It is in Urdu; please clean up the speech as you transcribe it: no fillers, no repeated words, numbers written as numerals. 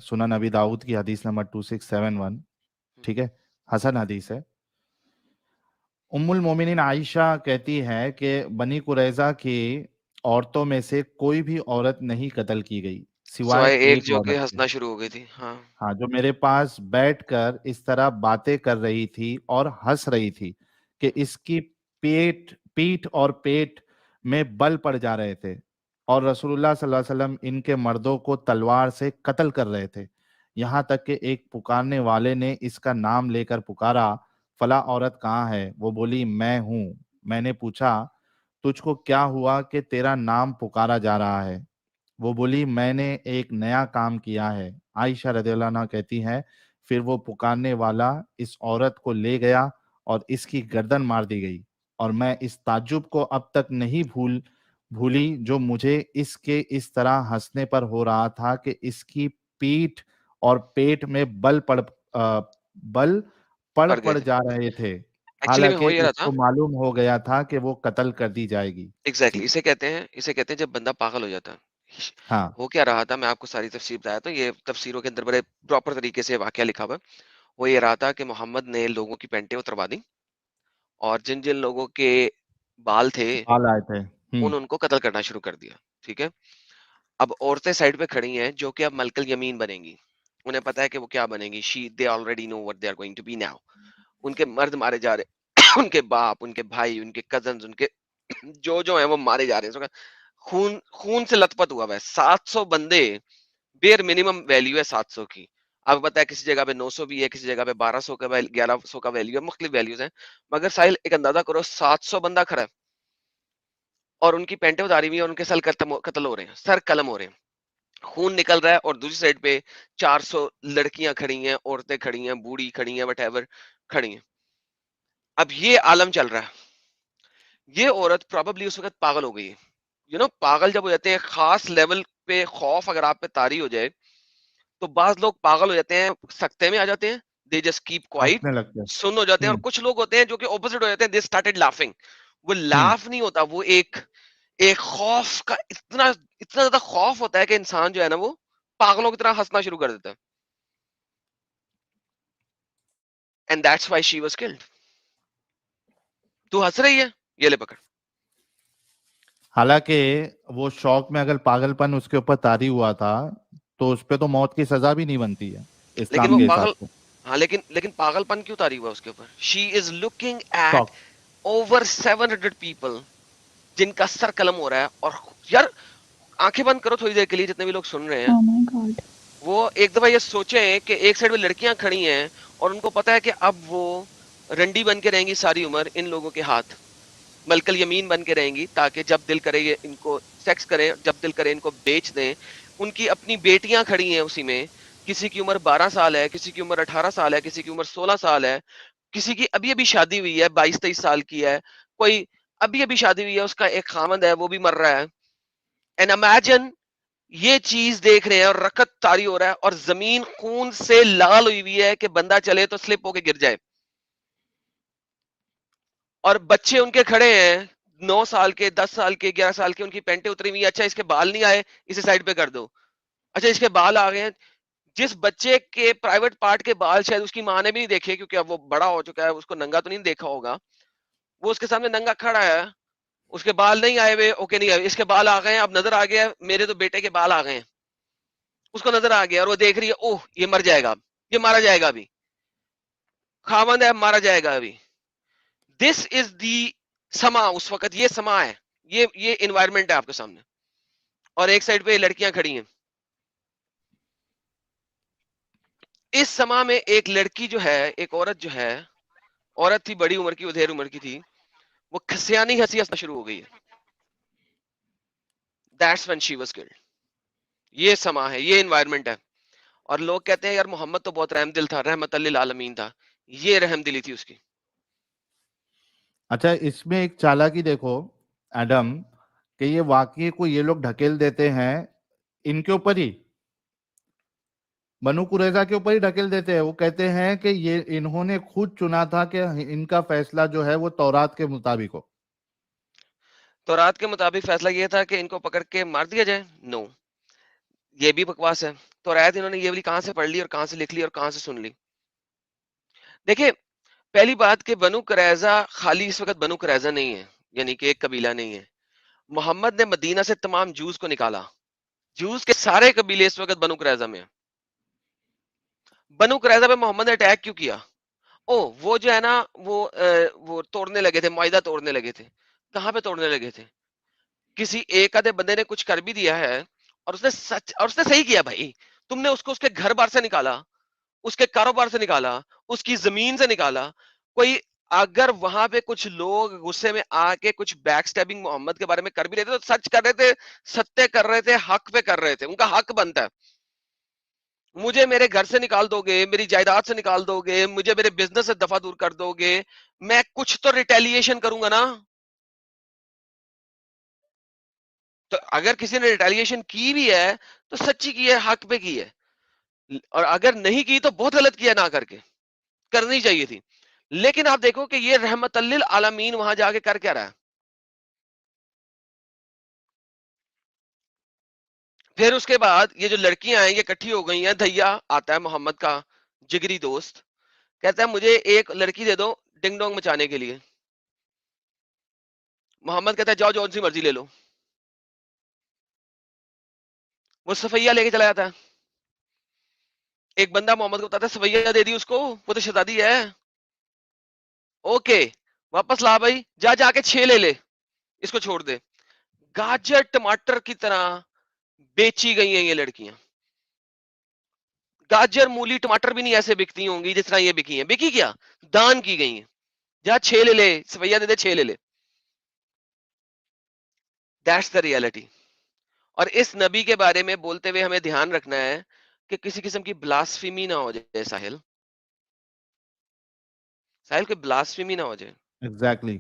سنن ابی داؤد کی حدیث نمبر 2671, ٹھیک ہے, حسن حدیث ہے. ام المومنین عائشہ کہتی ہے کہ بنی قریظہ کی عورتوں میں سے کوئی بھی عورت نہیں قتل کی گئی سوائے سوائے ایک ایک جو کہ عورت کے. ہنسنا شروع ہو گئی تھی. ہاں ہاں, جو میرے پاس بیٹھ کر اس طرح باتیں کر رہی تھی اور ہنس رہی تھی کہ اس کی پیٹھ اور پیٹ میں بل پڑ جا رہے تھے, اور رسول اللہ صلی اللہ علیہ وسلم ان کے مردوں کو تلوار سے قتل کر رہے تھے. یہاں تک کہ ایک پکارنے والے نے اس کا نام لے کر پکارا, فلاں عورت کہاں ہے؟ وہ بولی میں ہوں. میں نے پوچھا تجھ کو کیا ہوا کہ تیرا نام پکارا جا رہا ہے؟ وہ بولی میں نے ایک نیا کام کیا ہے. عائشہ رضی اللہ عنہا کہتی ہیں پھر وہ پکارنے والا اس عورت کو لے گیا اور اس کی گردن مار دی گئی, اور میں اس تعجب کو اب تک نہیں بھولی جو مجھے اس کے اس طرح ہنسنے پر ہو رہا تھا کہ اس کی پیٹھ اور پیٹ میں بل پڑ گئے پڑ تھے. جا رہے تھے, ایکچولی میں ہو حالانکہ یہ رہا اس تھا. کو معلوم ہو گیا تھا کہ وہ قتل کر دی جائے گی. ایگزیکٹلی جی اسے کہتے ہیں جب بندہ پاگل ہو جاتا ہے. ہاں, ہو کیا رہا تھا, میں آپ کو ساری تفسیر بتایا تو یہ تفسیروں کے اندر بڑے پراپر طریقے سے واقعہ لکھا ہوا ہے. وہ یہ رہا تھا کہ محمد نے لوگوں کی پینٹیں اتروا دی, اور جن جن لوگوں کے بال تھے بال آئے تھے. ان کو قتل کرنا شروع کر دیا. ٹھیک ہے, اب عورتیں سائڈ پہ کھڑی ہیں جو کہ اب ملکل یمین بنیں گی. انہیں پتا ہے کہ وہ کیا بنیں گی. They already know what they are going to be now. ان کے مرد مارے جا رہے ان کے باپ, ان کے بھائی, ان کے کزنز, ان کے جو ہیں وہ مارے جا رہے ہیں. خون سے لت پت ہوا ہے. 700 بندے بیر منیمم ویلیو ہے 700 کی. اب پتا ہے کسی جگہ پہ 900 بھی ہے, کسی جگہ پہ 1200 کا 1100 کا ویلیو ہے, مختلف ویلیوز ہیں. مگر ساحل ایک اندازہ کرو 700 بندہ کھڑا ہے اور ان کی پینٹیں اتاری ہوئی ہیں اور ان کے سر قتل ہو رہے ہیں, سر قلم ہو رہے ہیں, خون نکل رہا ہے. اور دوسری سائڈ پہ 400 لڑکیاں کھڑی ہیں, عورتیں کھڑی ہیں, بوڑھی کھڑی ہیں, وٹ ایور کھڑی ہیں. اب یہ عالم چل رہا ہے. یہ عورت پروبیبلی اس وقت پاگل ہو گئی ہے. پاگل جب ہو جاتے ہیں خاص لیول پہ, خوف اگر آپ پہ طاری ہو جائے تو بعض لوگ پاگل ہو جاتے ہیں, سکتے میں آ جاتے ہیں, دے جسٹ کیپ کوائٹ, ہنسنے لگتے سن ہو جاتے ہیں. اور کچھ لوگ ہوتے ہیں جو کہ اپوزٹ ہو جاتے ہیں, دے اسٹارٹڈ لافنگ. وہ لاف نہیں ہوتا, وہ ایک خوف کا اتنا زیادہ خوف ہوتا ہے کہ انسان جو ہے نا وہ پاگلوں کی طرح ہنسنا شروع کر دیتا ہے. And that's why she was killed. تو ہنس رہی ہے, یہ لے پکڑ. حالانکہ وہ شوق میں اگر پاگل پن اس کے اوپر طاری ہوا تھا تو اس پہ تو موت کی سزا بھی نہیں بنتی ہے لیکن اسلام وہ کے پاگل, حساب سے. ہاں لیکن پاگل پن کیوں تاری ہوا اس کے اوپر؟ شی از لوکنگ ایٹ شوق. اوور 700 پیپل جن کا سر قلم ہو رہا ہے. اور یار آنکھیں بند کرو تھوڑی دیر کے لیے جتنے بھی لوگ سن رہے ہیں. Oh my God. وہ ایک دفعہ یہ سوچیں کہ ایک سائڈ میں لڑکیاں کھڑی ہیں اور ان کو پتا ہے کہ اب وہ رنڈی بن کے رہیں گی ساری عمر ان لوگوں کے ہاتھ, ملکل یمین بن کے رہیں گی, تاکہ جب دل کرے یہ ان کو سیکس کریں, جب دل کرے ان کو بیچ دیں. ان کی اپنی بیٹیاں کھڑی ہیں اسی میں, کسی کی عمر 12 سال ہے, کسی کی عمر 18 سال ہے, کسی کی عمر 16 سال ہے, کسی کی ابھی ابھی شادی ہوئی ہے 22-23 سال کی ہے, کوئی ابھی ابھی شادی ہوئی ہے, اس کا ایک خامند ہے وہ بھی مر رہا ہے. اینڈ امیجن یہ چیز دیکھ رہے ہیں اور رکت طاری ہو رہا ہے اور زمین خون سے لال ہوئی ہوئی ہے کہ بندہ چلے تو سلپ ہو کے گر جائے. اور بچے ان کے کھڑے ہیں 9 سال کے, 10 سال کے, 11 سال کے, ان کی پینٹیں اتری ہوئی. اچھا اس کے بال نہیں آئے, اسے سائڈ پہ کر دو. اچھا اس کے بال آ گئے ہیں, جس بچے کے پرائیویٹ پارٹ کے بال شاید اس کی ماں نے بھی نہیں دیکھے کیونکہ اب وہ بڑا ہو چکا ہے, اس کو ننگا تو نہیں دیکھا ہوگا, وہ اس کے سامنے ننگا کھڑا ہے, اس کے بال نہیں آئے ہوئے, اوکے نہیں آئے, اس کے بال آ گئے ہیں, اب نظر آ گیا میرے تو بیٹے کے بال آ گئے ہیں, اس کو نظر آ گیا, اور وہ دیکھ رہی ہے اوہ یہ مر جائے گا, یہ مارا جائے گا ابھی, خاوند ہے مارا جائے گا ابھی. دس از دی سما, اس وقت یہ سما ہے, یہ انوائرمنٹ ہے آپ کے سامنے. اور ایک سائڈ پہ لڑکیاں کھڑی ہیں. اس سما میں ایک لڑکی جو ہے, ایک عورت جو ہے, عورت تھی بڑی عمر کی, ادھیر عمر کی تھی, وہ کھسیانی ہنسی ہنسنا شروع ہو گئی ہے. That's when she was killed. یہ سما ہے, یہ انوائرمنٹ ہے. اور لوگ کہتے ہیں یار محمد تو بہت رحم دل تھا, رحمت للعالمین تھا. یہ رحم دلی تھی اس کی. اچھا اس میں ایک چالاکی دیکھو ایڈم, کہ یہ واقعے کو یہ لوگ ڈھکیل دیتے ہیں ان کے اوپر ہی, بنو قریظہ کے اوپر ہی ڈھکیل دیتے ہیں. وہ کہتے ہیں کہ یہ انہوں نے خود چنا تھا کہ ان کا فیصلہ جو ہے وہ تورات کے مطابق ہو. تو رات کے مطابق فیصلہ یہ تھا کہ ان کو پکڑ کے مار دیا جائے. نو, یہ بھی بکواس ہے. تو آیت انہوں نے یہ والی کہاں سے پڑھ لی اور کہاں سے لکھ لی اور کہاں سے سن لی؟ دیکھیں پہلی بات کہ بنو قریظہ خالی اس وقت بنو قریظہ نہیں ہے، یعنی کہ ایک قبیلہ نہیں ہے. محمد نے مدینہ سے تمام جوز کو نکالا. جوز کے سارے قبیلے اس وقت بنو قریظہ میں ہیں. بنو قریظہ پہ محمد نے اٹیک کیوں کیا؟ وہ جو ہے نا وہ توڑنے لگے تھے، معاہدہ توڑنے لگے تھے. کہاں پہ توڑنے لگے تھے؟ کسی ایک آدھے بندے نے کچھ کر بھی دیا ہے اور اس نے صحیح کیا بھائی. تم نے اس کو اس کے گھر بار سے نکالا، اس کے کاروبار سے نکالا، اس کی زمین سے نکالا. کوئی اگر وہاں پہ کچھ لوگ غصے میں آ کے کچھ بیک سٹیبنگ محمد کے بارے میں کر بھی رہے تھے تو سچ کر رہے تھے، ستے کر رہے تھے، حق پہ کر رہے تھے. ان کا حق بنتا ہے. مجھے میرے گھر سے نکال دو گے، میری جائیداد سے نکال دو گے، مجھے میرے بزنس سے دفع دور کر دو گے، میں کچھ تو ریٹیلیشن کروں گا نا. تو اگر کسی نے ریٹیلیشن کی بھی ہے تو سچی کی ہے، حق پہ کی ہے. اور اگر نہیں کی تو بہت غلط کیا نہ کر کے، کرنی چاہیے تھی. لیکن آپ دیکھو کہ یہ رحمت للعالمین وہاں جا کے کر کیا رہا ہے. پھر اس کے بعد یہ جو لڑکیاں ہیں یہ کٹھی ہو گئی ہیں. دھیا آتا ہے محمد کا جگری دوست، کہتا ہے مجھے ایک لڑکی دے دو ڈنگ ڈونگ مچانے کے لیے. محمد کہتا ہے جاؤ جون سی مرضی لے لو. وہ صفیہ لے کے چلا جاتا ہے. ایک بندہ محمد کو بتاتا ہے صفیہ دے دی اس کو، وہ تو شہزادی ہے. اوکے واپس لا بھائی، جا جا کے 6 لے لے، اس کو چھوڑ دے. گاجر ٹماٹر کی طرح بیچی گئی ہیں یہ لڑکیاں. گاجر مولی ٹماٹر بھی نہیں ایسے بکتی ہوں گی جس طرح یہ بکی ہیں. بکی کیا؟ دان کی گئی ہیں. جا 6 لے لے، صفیہ دے دے 6 لے لے. That's the reality. اور اس نبی کے بارے میں بولتے ہوئے ہمیں دھیان رکھنا ہے کہ کسی قسم کی بلاسفیمی نہ ہو جائے. ساحل ساحل کوئی بلاسفیمی نہ ہو جائے. ایگزیکٹلی.